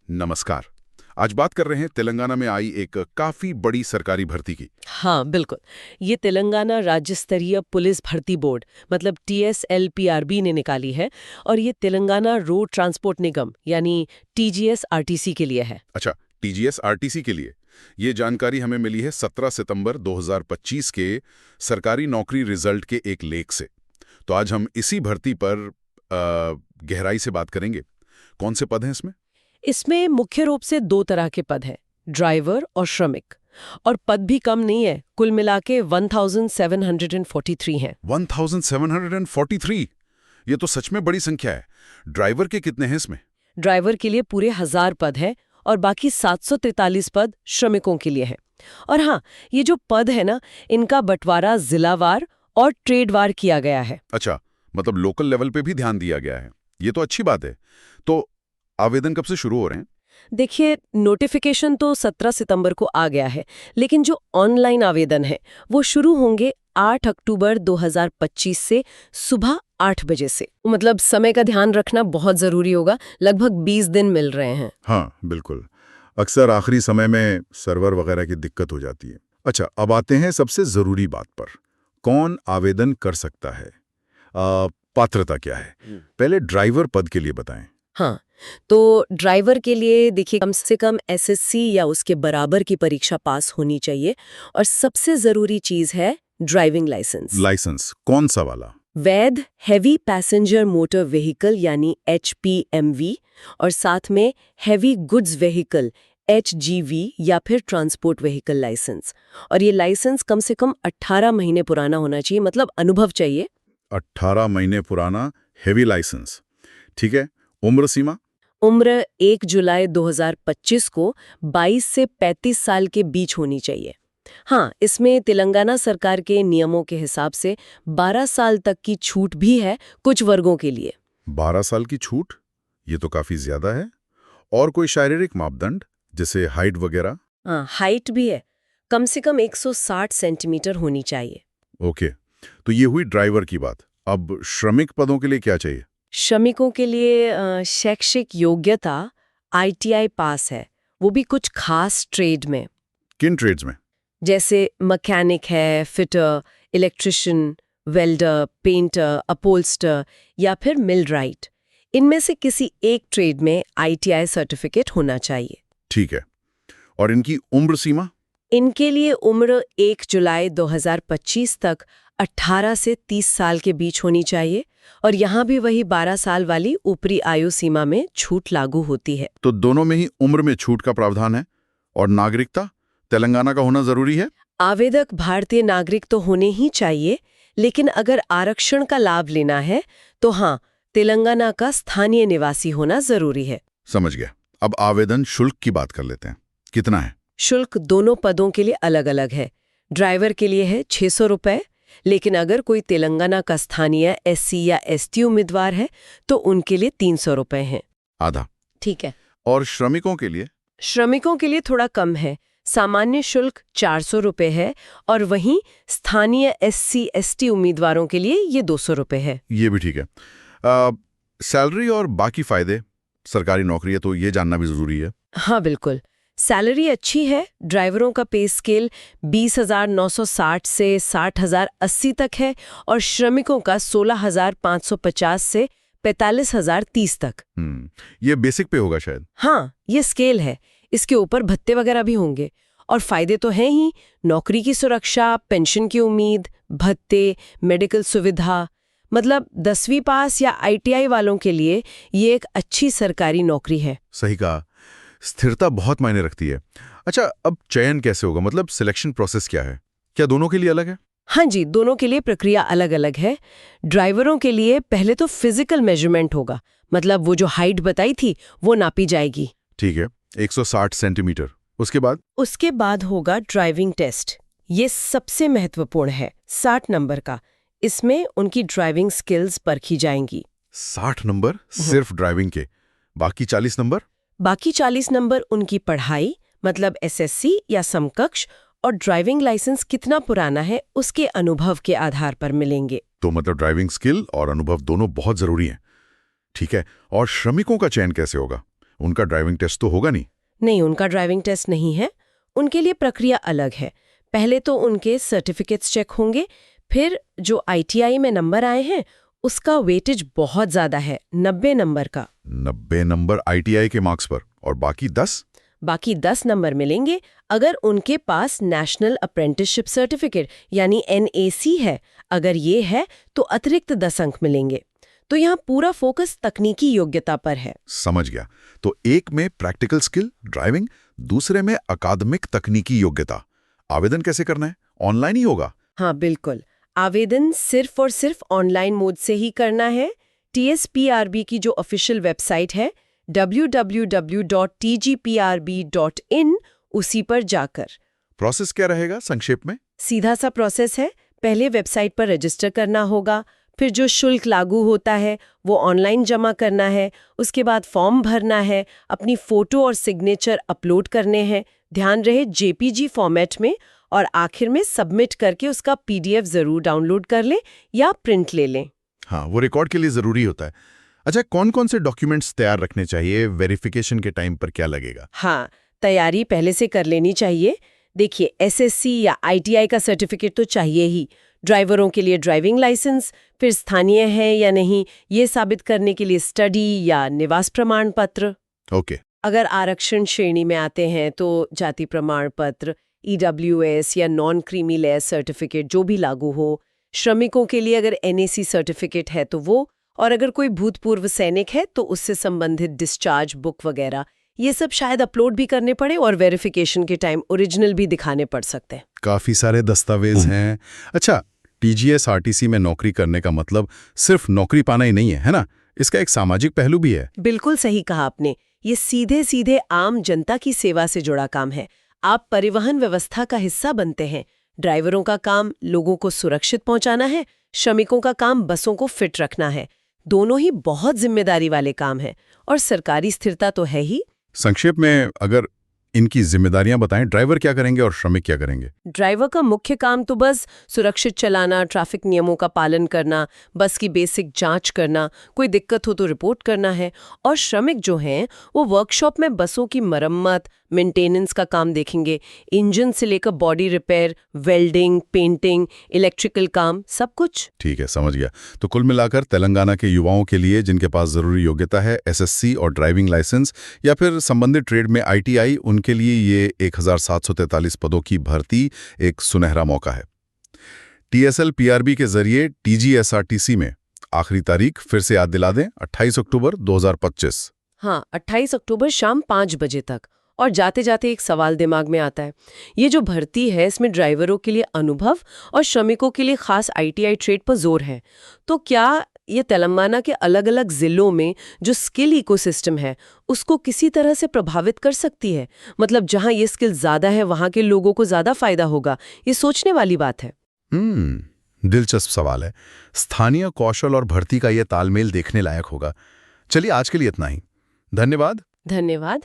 नमस्कार। आज बात कर रहे हैं तेलंगाना में आई एक काफी बड़ी सरकारी भर्ती की। हाँ बिल्कुल। ये तेलंगाना राज्य स्तरीय पुलिस भर्ती बोर्ड मतलब TSLPRB ने निकाली है और ये तेलंगाना रोड ट्रांसपोर्ट निगम यानी TGSRTC के लिए है। अच्छा, TGSRTC के लिए। ये जानकारी हमें मिली है 17 सितंबर 2025 के सरकारी नौकरी रिजल्ट के एक लेख से। तो आज हम इसी भर्ती पर गहराई से बात करेंगे। कौन से पद हैं इसमें? इसमें मुख्य रूप से दो तरह के पद हैं, ड्राइवर और श्रमिक। और पद भी कम नहीं है, कुल मिला के 1743 हैं। 1743? ये तो सच में बड़ी संख्या है। ड्राइवर के कितने हैं इसमें? ड्राइवर के लिए पूरे 1000 पद हैं और बाकी 743 पद श्रमिकों के लिए हैं। और हाँ, ये जो पद है ना, इनका बंटवारा जिलावार और ट्रेडवार किया गया है। अच्छा, मतलब लोकल लेवल पे भी ध्यान दिया गया है। ये तो अच्छी बात है। तो आवेदन कब से शुरू हो रहे हैं? देखिए, नोटिफिकेशन तो 17 सितंबर को आ गया है, लेकिन जो ऑनलाइन आवेदन है वो शुरू होंगे 8 अक्टूबर 2025 से सुबह 8 बजे से। मतलब समय का ध्यान रखना बहुत जरूरी होगा, लगभग 20 दिन मिल रहे हैं। हाँ, बिल्कुल। अक्सर आखिरी समय में सर्वर वगैरह की दिक्कत हो जाती है। अच्छा, अब आते हैं सबसे ज़रूरी बात पर। कौन आवेदन कर सकता है? पात्रता क्या है? पहले ड्राइवर पद के लिए बताएं। हाँ, तो ड्राइवर के लिए देखिए, कम से कम SSC या उसके बराबर की परीक्षा पास होनी चाहिए और सबसे जरूरी चीज है ड्राइविंग लाइसेंस। लाइसेंस कौन सा वाला? वैध हैवी पैसेंजर मोटर व्हीकल यानी HPMV और साथ में हैवी गुड्स व्हीकल HGV या फिर ट्रांसपोर्ट व्हीकल लाइसेंस। और ये लाइसेंस कम से कम 18 महीने पुराना होना चाहिए, मतलब अनुभव चाहिए। 18 महीने पुराना हैवी लाइसेंस, ठीक है। उम्र सीमा? उम्र 1 जुलाई 2025 को 22 से 35 साल के बीच होनी चाहिए। हाँ, इसमें तेलंगाना सरकार के नियमों के हिसाब से 12 साल तक की छूट भी है कुछ वर्गों के लिए। 12 साल की छूट? ये तो काफी ज्यादा है। और कोई शारीरिक मापदंड जैसे हाइट वगैरह? हाँ, हाइट भी है, कम से कम 160 सेंटीमीटर होनी चाहिए। ओके, तो ये हुई ड्राइवर की बात। अब श्रमिक पदों के लिए क्या चाहिए? श्रमिकों के लिए शैक्षिक योग्यता ITI पास है, वो भी कुछ खास ट्रेड में। किन ट्रेड्स में? जैसे मैकेनिक है, फिटर, इलेक्ट्रिशियन, वेल्डर, पेंटर, अपहोल्स्टर या फिर मिलराइट। इनमें से किसी एक ट्रेड में ITI सर्टिफिकेट होना चाहिए। ठीक है। और इनकी उम्र सीमा? इनके लिए उम्र 1 जुलाई 2025 तक 18 से 30 साल के बीच होनी चाहिए और यहाँ भी वही 12 साल वाली ऊपरी आयु सीमा में छूट लागू होती है। तो दोनों में ही उम्र में छूट का प्रावधान है। और नागरिकता तेलंगाना का होना जरूरी है? आवेदक भारतीय नागरिक तो होने ही चाहिए, लेकिन अगर आरक्षण का लाभ लेना है तो हाँ, तेलंगाना का स्थानीय निवासी होना जरूरी है। समझ गया। अब आवेदन शुल्क की बात कर लेते हैं। कितना है? शुल्क दोनों पदों के लिए अलग अलग है। ड्राइवर के लिए है 600 रुपए, लेकिन अगर कोई तेलंगाना का स्थानीय SC या ST उम्मीदवार है तो उनके लिए 300 रुपए हैं। आधा। ठीक है। और श्रमिकों के लिए? श्रमिकों के लिए थोड़ा कम है। सामान्य शुल्क 400 रुपए है और वहीं स्थानीय SC ST उम्मीदवारों के लिए ये 200 रुपए है। ये भी ठीक है। सैलरी और बाकी फायदे, सरकारी नौकरी है तो ये जानना भी जरूरी है। हाँ बिल्कुल, सैलरी अच्छी है। ड्राइवरों का पे स्केल 20,960 से 60,080 तक है और श्रमिकों का 16,550 से 45,030 तक। ये बेसिक पे होगा शायद। हाँ, ये स्केल है। इसके ऊपर भत्ते वगैरह भी होंगे और फायदे तो हैं ही, नौकरी की सुरक्षा, पेंशन की उम्मीद, भत्ते, मेडिकल सुविधा। मतलब 10वीं पास या ITI वालों के लिए ये एक अच्छी सरकारी नौकरी है। सही कहा, स्थिरता बहुत मायने रखती है। अच्छा, अब चयन कैसे होगा? मतलब सिलेक्शन प्रोसेस क्या है? क्या दोनों के लिए अलग है? हाँ जी, दोनों के लिए प्रक्रिया अलग अलग है। ड्राइवरों के लिए पहले तो फिजिकल मेजरमेंट होगा, मतलब वो जो हाइट बताई थी वो नापी जाएगी। ठीक है, 160 सेंटीमीटर। उसके बाद होगा ड्राइविंग टेस्ट। ये सबसे महत्वपूर्ण है, 60 नंबर का। इसमें उनकी ड्राइविंग स्किल्स परखी जाएंगी। 60 नंबर सिर्फ ड्राइविंग के? बाकी 40 नंबर? बाकी 40 नंबर उनकी पढ़ाई, मतलब SSC या समकक्ष, और ड्राइविंग लाइसेंस कितना पुराना है उसके अनुभव के आधार पर मिलेंगे। तो मतलब ड्राइविंग स्किल और अनुभव दोनों बहुत जरूरी हैं। ठीक है। और श्रमिकों का चयन कैसे होगा? उनका ड्राइविंग टेस्ट तो होगा नहीं? नहीं, उनका ड्राइविंग टेस्ट नहीं है। उनके लिए प्रक्रिया अलग है। पहले तो उनके सर्टिफिकेट्स चेक होंगे, फिर जो ITI में नंबर आए हैं उसका वेटेज बहुत ज़्यादा है, 90 नंबर का। 90 नंबर ITI के मार्क्स पर, और बाकी 10? बाकी 10 नंबर मिलेंगे अगर उनके पास नेशनल अप्रेंटिसशिप सर्टिफिकेट यानी NAC है। अगर ये है तो अतिरिक्त 10 अंक मिलेंगे। तो यहाँ पूरा फोकस तकनीकी योग्यता पर है। समझ गया। तो एक में प्रैक्टिकल स्किल ड्राइविंग, दूसरे में अकादमिक तकनीकी योग्यता। आवेदन कैसे करना है? ऑनलाइन ही होगा? हाँ बिल्कुल, आवेदन सिर्फ और सिर्फ ऑनलाइन मोड से ही करना है। TSPRB की जो ऑफिशियल वेबसाइट है www.tgprb.in, उसी पर जाकर। प्रोसेस क्या रहेगा संक्षेप में? सीधा सा प्रोसेस है। पहले वेबसाइट पर रजिस्टर करना होगा, फिर जो शुल्क लागू होता है वो ऑनलाइन जमा करना है, उसके बाद फॉर्म भरना है, अपनी फोटो और सिग्नेचर अपलोड करने हैं, ध्यान रहे JPG फॉर्मेट में, और आखिर में सबमिट करके उसका PDF जरूर डाउनलोड कर लें या प्रिंट ले लें। हाँ, वो रिकॉर्ड के लिए जरूरी होता है। अच्छा, कौन कौन से डॉक्यूमेंट्स तैयार रखने चाहिए? वेरिफिकेशन के टाइम पर क्या लगेगा? हाँ, तैयारी पहले से कर लेनी चाहिए। देखिए, SSC या ITI का सर्टिफिकेट तो चाहिए ही। ड्राइवरों के लिए ड्राइविंग लाइसेंस, फिर स्थानीय है या नहीं ये साबित करने के लिए स्टडी या निवास प्रमाण पत्र। ओके। अगर आरक्षण श्रेणी में आते हैं तो जाति प्रमाण पत्र, EWS या नॉन क्रीमी लेयर सर्टिफिकेट जो भी लागू हो। श्रमिकों के लिए अगर NAC सर्टिफिकेट है तो वो, और अगर कोई भूतपूर्व सैनिक है तो उससे संबंधित डिस्चार्ज बुक वगैरह, ये सब शायद अपलोड भी करने पड़े, और वेरिफिकेशन के टाइम ओरिजिनल भी दिखाने पड़ सकते हैं। काफी सारे दस्तावेज हैं। अच्छा, TGS RTC में नौकरी करने का मतलब सिर्फ नौकरी पाना ही नहीं है ना? इसका एक सामाजिक पहलू भी है। बिल्कुल सही कहा आपने। ये सीधे सीधे आम जनता की सेवा से जुड़ा काम है। आप परिवहन व्यवस्था का हिस्सा बनते हैं। ड्राइवरों का काम लोगों को सुरक्षित पहुंचाना है, श्रमिकों का काम बसों को फिट रखना है। दोनों ही बहुत जिम्मेदारी वाले काम हैं, और सरकारी स्थिरता तो है ही। संक्षेप में अगर इनकी जिम्मेदारियां बताएं, ड्राइवर क्या करेंगे और श्रमिक क्या करेंगे? ड्राइवर का मुख्य काम तो बस सुरक्षित चलाना, ट्रैफिक नियमों का पालन करना, बस की बेसिक जांच करना, कोई दिक्कत हो तो रिपोर्ट करना है। और श्रमिक जो हैं वो वर्कशॉप में बसों की मरम्मत, मेंटेनेंस का काम देखेंगे। इंजन से लेकर body repair, welding, painting, electrical काम, सब कुछ। ठीक है, समझ गया। तो कुल मिलाकर तेलंगाना के युवाओं के लिए जिनके पास जरूरी योग्यता है, SSC और ड्राइविंग लाइसेंस या फिर संबंधित ट्रेड में ITI, उनके लिए ये 1743 पदों की भर्ती एक सुनहरा मौका है। TSL PRB के जरिए TGSRTC में आखिरी तारीख फिर से याद दिला दें, 28 अक्टूबर 2025। हाँ, 28 अक्टूबर शाम 5 बजे तक। और जाते जाते एक सवाल दिमाग में आता है, ये जो भर्ती है इसमें ड्राइवरों के लिए अनुभव और श्रमिकों के लिए खास ITI ट्रेड पर जोर है, तो क्या ये तेलंगाना के अलग अलग जिलों में जो स्किल इकोसिस्टम है उसको किसी तरह से प्रभावित कर सकती है? मतलब जहां ये स्किल ज्यादा है वहां के लोगों को ज्यादा फायदा होगा? ये सोचने वाली बात है। दिलचस्प सवाल है। स्थानीय कौशल और भर्ती का ये तालमेल देखने लायक होगा। चलिए, आज के लिए इतना ही। धन्यवाद। धन्यवाद।